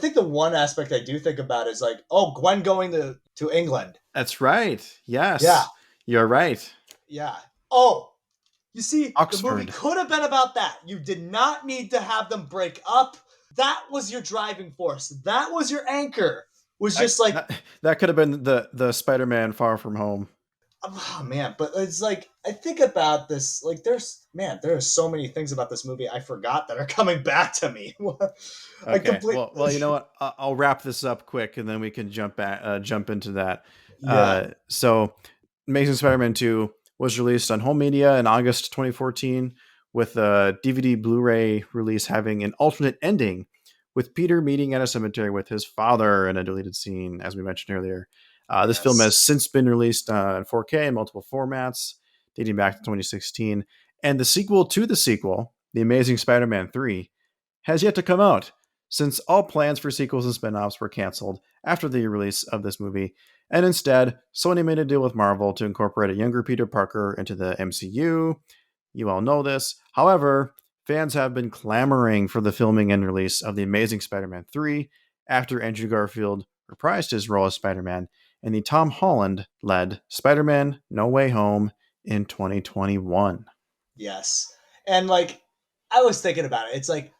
think the one aspect I do think about is like, oh, Gwen going to England. That's right. Yeah, Yes, you're right. yeah. Oh, you see, the movie Oxford. could have been about that. You did not need to have them break up. That was your driving force. That was your anchor. Was I, just like, that could have been the Spider-Man Far From Home. oh man, but it's like I think about this. Like, there are so many things about this movie I forgot that are coming back to me. I Okay. complete. Well, you know what? I'll wrap this up quick, and then we can jump into that. Yeah. So, Amazing Spider-Man 2 was released on home media in August 2014, with a DVD Blu-ray release having an alternate ending, with Peter meeting at a cemetery with his father in a deleted scene, as we mentioned earlier. This film Yes. has since been released in 4K in multiple formats, dating back to 2016, and the sequel to the sequel, The Amazing Spider-Man 3, has yet to come out, since all plans for sequels and spin-offs were canceled after the release of this movie, and instead, Sony made a deal with Marvel to incorporate a younger Peter Parker into the MCU. You all know this. However, fans have been clamoring for the filming and release of The Amazing Spider-Man 3 after Andrew Garfield reprised his role as Spider-Man in the Tom Holland-led Spider-Man No Way Home in 2021. Yes. And like, I was thinking about it. It's like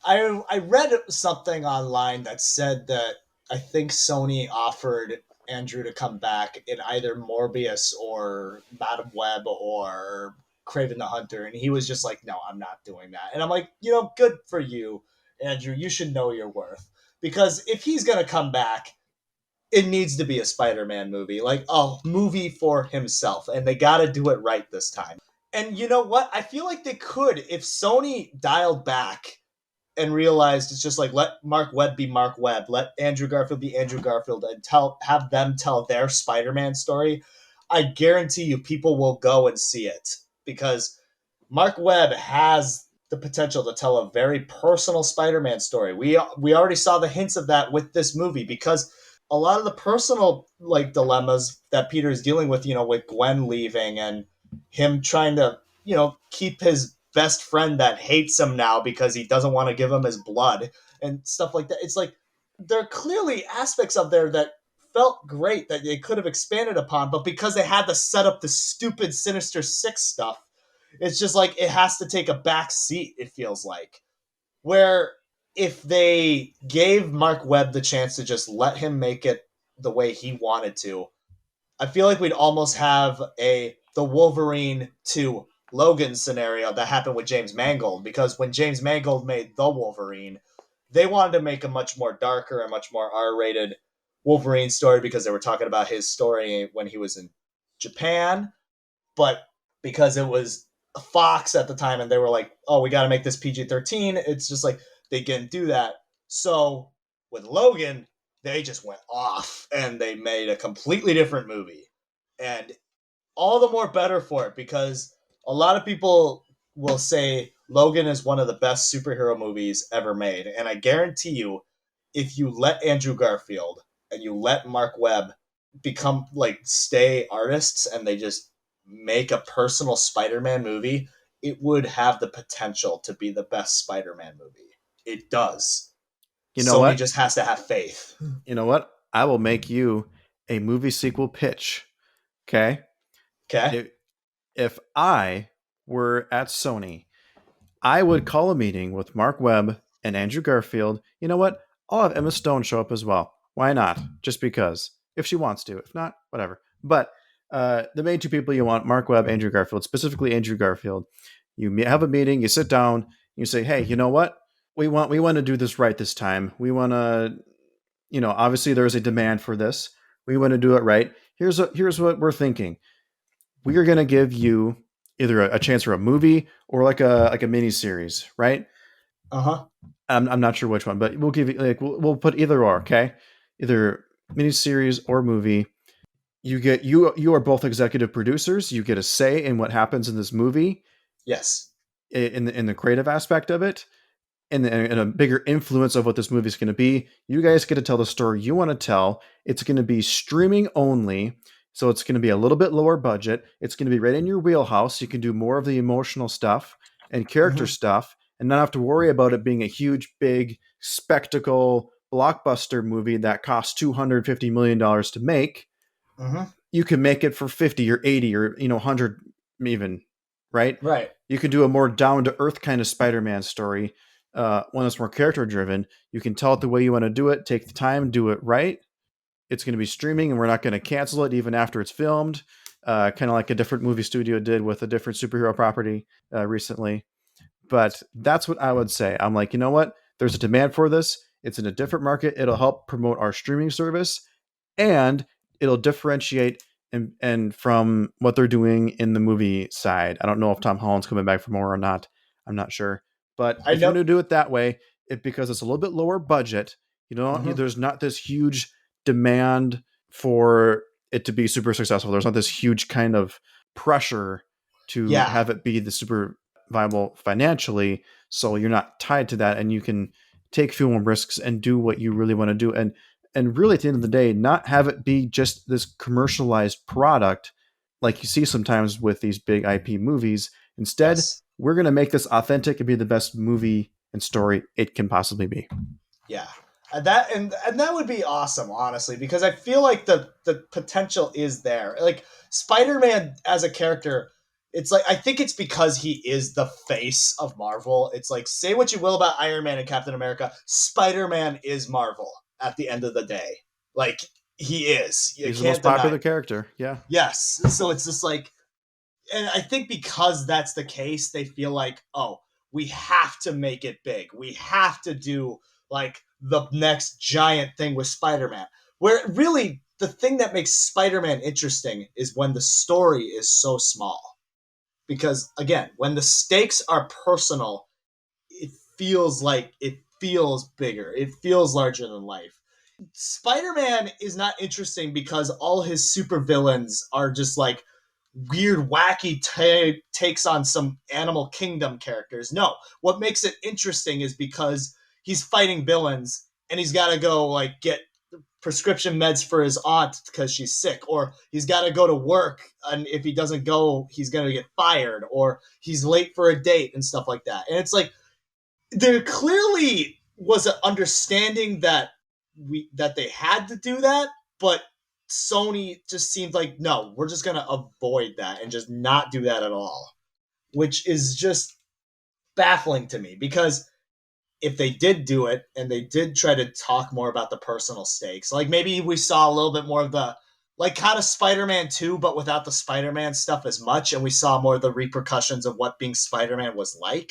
I read something online that said that I think Sony offered Andrew to come back in either Morbius or Madam Web or Craven the Hunter, and he was just like, "No, I'm not doing that." And I'm like, good for you, Andrew. You should know your worth, because if he's gonna come back, it needs to be a Spider-Man movie, like a movie for himself, and they got to do it right this time. And you know what? I feel like they could if Sony dialed back and realized it's just like, let Mark Webb be Mark Webb, let Andrew Garfield be Andrew Garfield, and have them tell their Spider-Man story. I guarantee you, people will go and see it, because Mark Webb has the potential to tell a very personal Spider-Man story. We already saw the hints of that with this movie, because a lot of the personal like dilemmas that Peter is dealing with, with Gwen leaving and him trying to, keep his best friend that hates him now because he doesn't want to give him his blood and stuff like that. It's like there are clearly aspects of there that felt great that they could have expanded upon, but because they had to set up the stupid Sinister Six stuff, it's just like it has to take a back seat, it feels like. Where if they gave Mark Webb the chance to just let him make it the way he wanted to, I feel like we'd almost have the Wolverine to Logan scenario that happened with James Mangold, because when James Mangold made the Wolverine, they wanted to make a much more darker and much more R-rated Wolverine story, because they were talking about his story when he was in Japan, but because it was Fox at the time and they were like, oh, we got to make this PG-13, it's just like they didn't do that. So with Logan, they just went off and they made a completely different movie. And all the more better for it, because a lot of people will say Logan is one of the best superhero movies ever made. And I guarantee you, if you let Andrew Garfield and you let Mark Webb become like stay artists and they just make a personal Spider-Man movie, it would have the potential to be the best Spider-Man movie. It does. You know Sony what? just has to have faith. You know what? I will make you a movie sequel pitch. Okay? Okay? If I were at Sony, I would call a meeting with Mark Webb and Andrew Garfield. You know what? I'll have Emma Stone show up as well. Why not? Just because. If she wants to. If not, whatever. But the main two people you want, Mark Webb, Andrew Garfield, specifically Andrew Garfield. You have a meeting, you sit down, you say, hey, you know what? We want to do this right this time. We want to, obviously there is a demand for this. We want to do it right. Here's what we're thinking. We are going to give you either a chance for a movie or like a mini series, right? Uh-huh. I'm not sure which one, but we'll give you we'll put either or, okay? Either mini series or movie. You are both executive producers. You get a say in what happens in this movie. Yes. In the creative aspect of it, and a bigger influence of what this movie is going to be. You guys get to tell the story you want to tell. It's going to be streaming only, so it's going to be a little bit lower budget. It's going to be right in your wheelhouse. You can do more of the emotional stuff and character stuff, and not have to worry about it being a huge, big spectacle blockbuster movie that costs $250 million to make, Mm-hmm. you can make it for 50 or 80 or 100 even, right? Right. You can do a more down to earth kind of Spider-Man story, one that's more character driven. You can tell it the way you want to do it, take the time, do it right. It's going to be streaming, and we're not going to cancel it even after it's filmed. Kind of like a different movie studio did with a different superhero property recently. But that's what I would say. I'm like, you know what? There's a demand for this. It's in a different market. It'll help promote our streaming service, and it'll differentiate and from what they're doing in the movie side. I don't know if Tom Holland's coming back for more or not. I'm not sure. But I if you're know. going to do it that way, because it's a little bit lower budget, Mm-hmm. there's not this huge demand for it to be super successful. There's not this huge kind of pressure to Yeah. have it be the super viable financially. So you're not tied to that, and you can take fewer risks and do what you really want to do. And really, at the end of the day, not have it be just this commercialized product like you see sometimes with these big IP movies. Instead, Yes. we're going to make this authentic and be the best movie and story it can possibly be. Yeah. And that would be awesome, honestly, because I feel like the potential is there. Like Spider-Man as a character, it's like I think it's because he is the face of Marvel. It's like say what you will about Iron Man and Captain America, Spider-Man is Marvel at the end of the day. Like he is. You He's the most can't deny popular it. character. Yeah. Yes. So it's just like and I think because that's the case, they feel like, oh, we have to make it big. We have to do like the next giant thing with Spider-Man. Where really the thing that makes Spider-Man interesting is when the story is so small. Because again, when the stakes are personal, it feels bigger. It feels larger than life. Spider-Man is not interesting because all his supervillains are just like weird, wacky takes on some Animal Kingdom characters. No, what makes it interesting is because he's fighting villains and he's got to go like get prescription meds for his aunt because she's sick, or he's got to go to work, and if he doesn't go, he's going to get fired, or he's late for a date and stuff like that. And it's like there clearly was an understanding that they had to do that, but Sony just seemed like, no, we're just going to avoid that and just not do that at all, which is just baffling to me because if they did do it and they did try to talk more about the personal stakes, like maybe we saw a little bit more of the like kind of Spider-Man 2, but without the Spider-Man stuff as much, and we saw more of the repercussions of what being Spider-Man was like,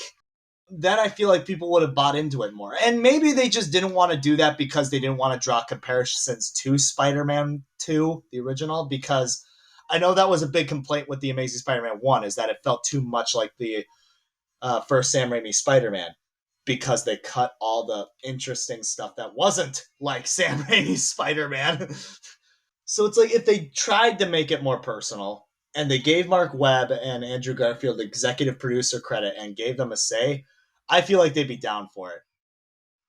then I feel like people would have bought into it more. And maybe they just didn't want to do that because they didn't want to draw comparisons to Spider-Man 2, the original, because I know that was a big complaint with the Amazing Spider-Man 1, is that it felt too much like the first Sam Raimi Spider-Man because they cut all the interesting stuff that wasn't like Sam Raimi's Spider-Man. So it's like if they tried to make it more personal and they gave Mark Webb and Andrew Garfield executive producer credit and gave them a say, I feel like they'd be down for it.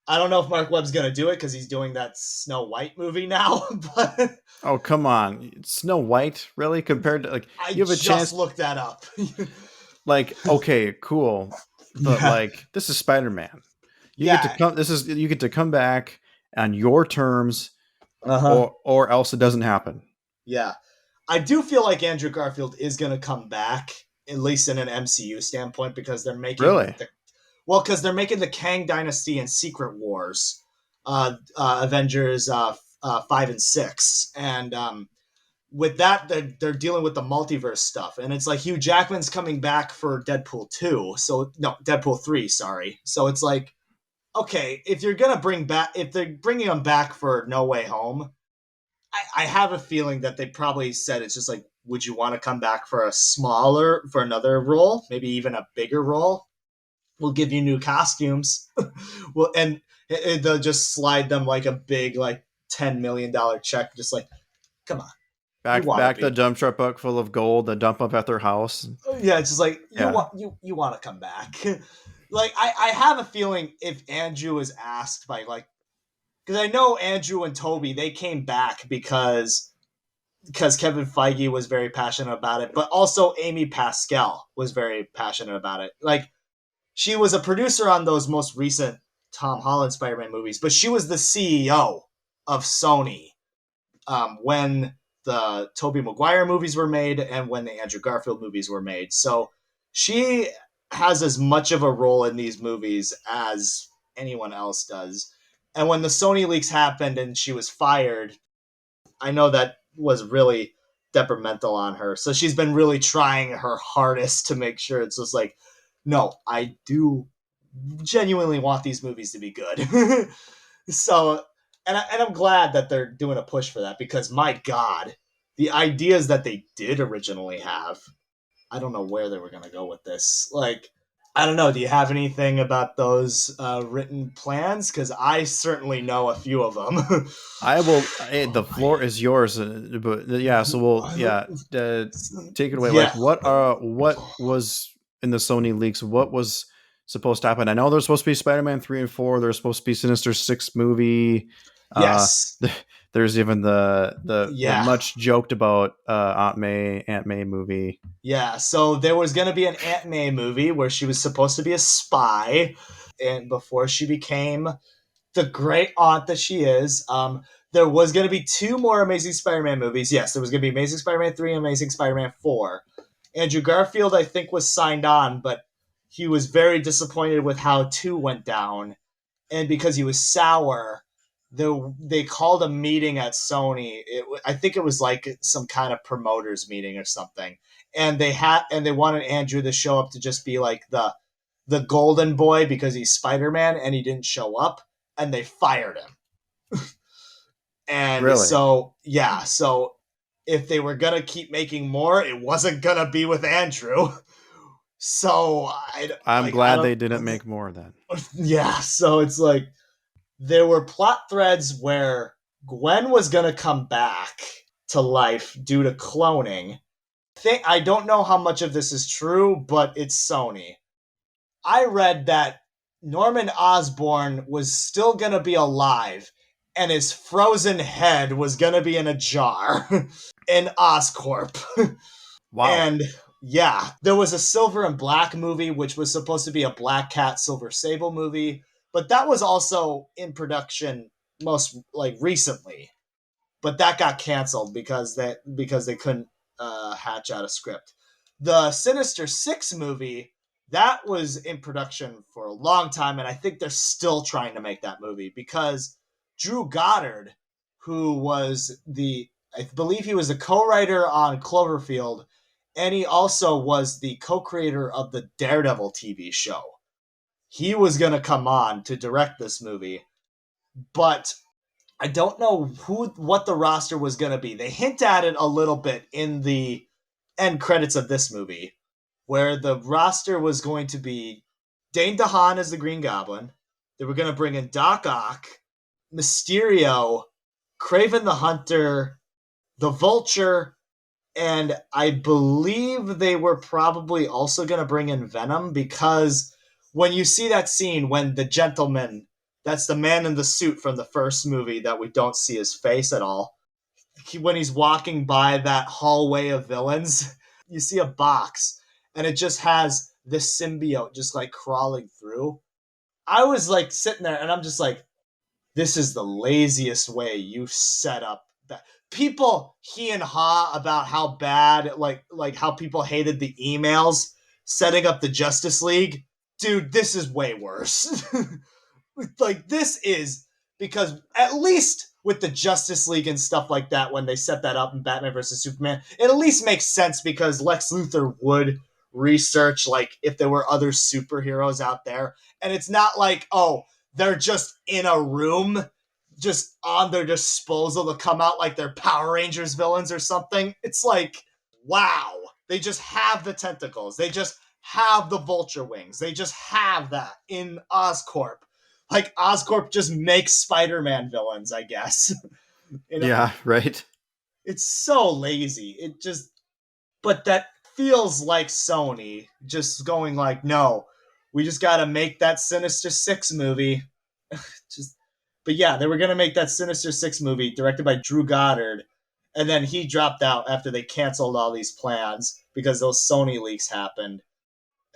I don't know if Mark Webb's going to do it because he's doing that Snow White movie now, but Oh, come on. Snow White, really? Compared to, like, I you have a just chance, looked that up. like, okay, cool. But, Yeah. like, this is Spider Man. Yeah. You get to come back on your terms, Uh huh. or else it doesn't happen. Yeah. I do feel like Andrew Garfield is going to come back, at least in an MCU standpoint, because Really? they're making the Kang Dynasty and Secret Wars, Avengers 5 and 6, and with that they're dealing with the multiverse stuff, and it's like Hugh Jackman's coming back for Deadpool 2, so no, Deadpool 3, sorry. So it's like, okay, if they're bringing him back for No Way Home, I have a feeling that they probably said it's just like, would you want to come back for another role, maybe even a bigger role? We'll give you new costumes. Well, and they'll just slide them like a big like $10 million check, just like, come on, you want to Back the be. dump truck book full of gold, the dump up at their house. Yeah, it's just like Yeah. you want to come back. Like I have a feeling if Andrew is asked by like, because I know Andrew and Toby, they came back because Kevin Feige was very passionate about it, but also Amy Pascal was very passionate about it. Like she was a producer on those most recent Tom Holland Spider-Man movies, but she was the CEO of Sony when the Tobey Maguire movies were made and when the Andrew Garfield movies were made. So she has as much of a role in these movies as anyone else does. And when the Sony leaks happened and she was fired, I know that was really detrimental on her. So she's been really trying her hardest to make sure it's just like, no, I do genuinely want these movies to be good. So, and I'm glad that they're doing a push for that because my God, the ideas that they did originally have, I don't know where they were going to go with this. Like, I don't know. Do you have anything about those written plans? Because I certainly know a few of them. I will. The floor is yours. But yeah, so we'll take it away. Yeah. Like, what was in the Sony leaks? What was supposed to happen? I know there's supposed to be Spider-Man 3 and 4. There's supposed to be Sinister Six movie. Yes. There's even the Yeah. much joked about Aunt May movie. Yeah. So there was going to be an Aunt May movie where she was supposed to be a spy, and before she became the great aunt that she is. There was going to be two more Amazing Spider-Man movies. Yes, there was going to be Amazing Spider-Man 3 and Amazing Spider-Man 4. Andrew Garfield, I think, was signed on, but he was very disappointed with how 2 went down. And because he was sour, they called a meeting at Sony. I think it was like some kind of promoters meeting or something. And they wanted Andrew to show up to just be like the golden boy because he's Spider-Man, and he didn't show up, and they fired him. And Really? so if they were gonna keep making more, it wasn't gonna be with Andrew. So I'm glad they didn't make more then. Yeah, so it's like there were plot threads where Gwen was gonna come back to life due to cloning. I don't know how much of this is true, but it's Sony. I read that Norman Osborn was still going to be alive and his frozen head was going to be in a jar in Oscorp. Wow. And yeah, there was a Silver and Black movie, which was supposed to be a Black Cat, Silver Sable movie, but that was also in production most recently. But that got canceled because they couldn't hatch out a script. The Sinister Six movie, that was in production for a long time, and I think they're still trying to make that movie because Drew Goddard, who was I believe he was the co-writer on Cloverfield, and he also was the co-creator of the Daredevil TV show. He was going to come on to direct this movie, but I don't know what the roster was going to be. They hint at it a little bit in the end credits of this movie, where the roster was going to be Dane DeHaan as the Green Goblin. They were going to bring in Doc Ock, Mysterio, Kraven the Hunter, the Vulture, and I believe they were probably also going to bring in Venom because when you see that scene when the gentleman, that's the man in the suit from the first movie that we don't see his face at all, when he's walking by that hallway of villains, you see a box and it just has this symbiote just crawling through. I was sitting there and I'm just like, this is the laziest way you set up that. People he and ha about how bad, how people hated the emails setting up the Justice League. Dude, this is way worse. This is because at least with the Justice League and stuff like that, when they set that up in Batman versus Superman, it at least makes sense because Lex Luthor would research if there were other superheroes out there, and it's not they're just in a room just on their disposal to come out like they're Power Rangers villains or something. It's wow, they just have the tentacles, they just have the vulture wings, they just have that in Oscorp. Oscorp just makes Spider-Man villains, I guess. Yeah, right. It's so lazy. But that feels like Sony just going no, we just got to make that Sinister Six movie. But yeah, they were going to make that Sinister Six movie directed by Drew Goddard, and then he dropped out after they canceled all these plans because those Sony leaks happened.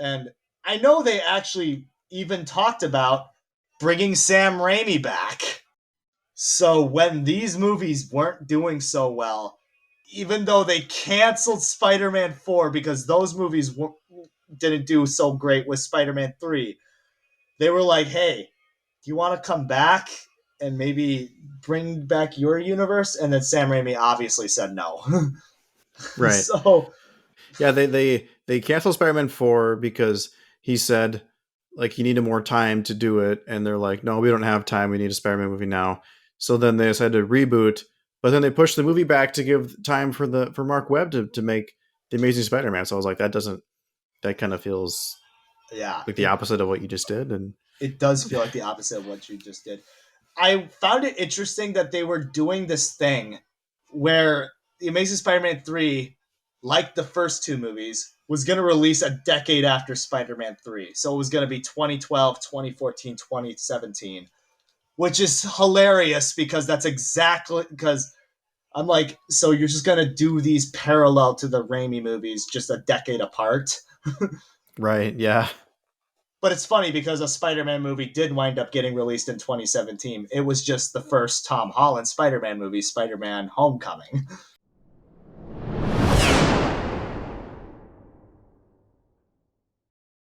And I know they actually even talked about bringing Sam Raimi back. So when these movies weren't doing so well, even though they canceled Spider-Man 4 because those movies didn't do so great with Spider-Man 3, they were like, hey, do you want to come back and maybe bring back your universe? And then Sam Raimi obviously said no. Right. So, Yeah, they canceled Spider-Man 4 because he said like he needed more time to do it, and they're like, no, we don't have time. We need a Spider-Man movie now. So then they decided to reboot, but then they pushed the movie back to give time for Mark Webb to make the Amazing Spider-Man. So I was like, that kind of feels yeah, like the opposite of what you just did. And it does feel like the opposite of what you just did. I found it interesting that they were doing this thing where The Amazing Spider-Man 3, like the first two movies, was going to release a decade after Spider-Man 3. So it was going to be 2012, 2014, 2017, which is hilarious because that's exactly because I'm like, so you're just going to do these parallel to the Raimi movies just a decade apart? right, yeah, But it's funny because a Spider-Man movie did wind up getting released in 2017. It was just the first Tom Holland Spider-Man movie, Spider-Man Homecoming.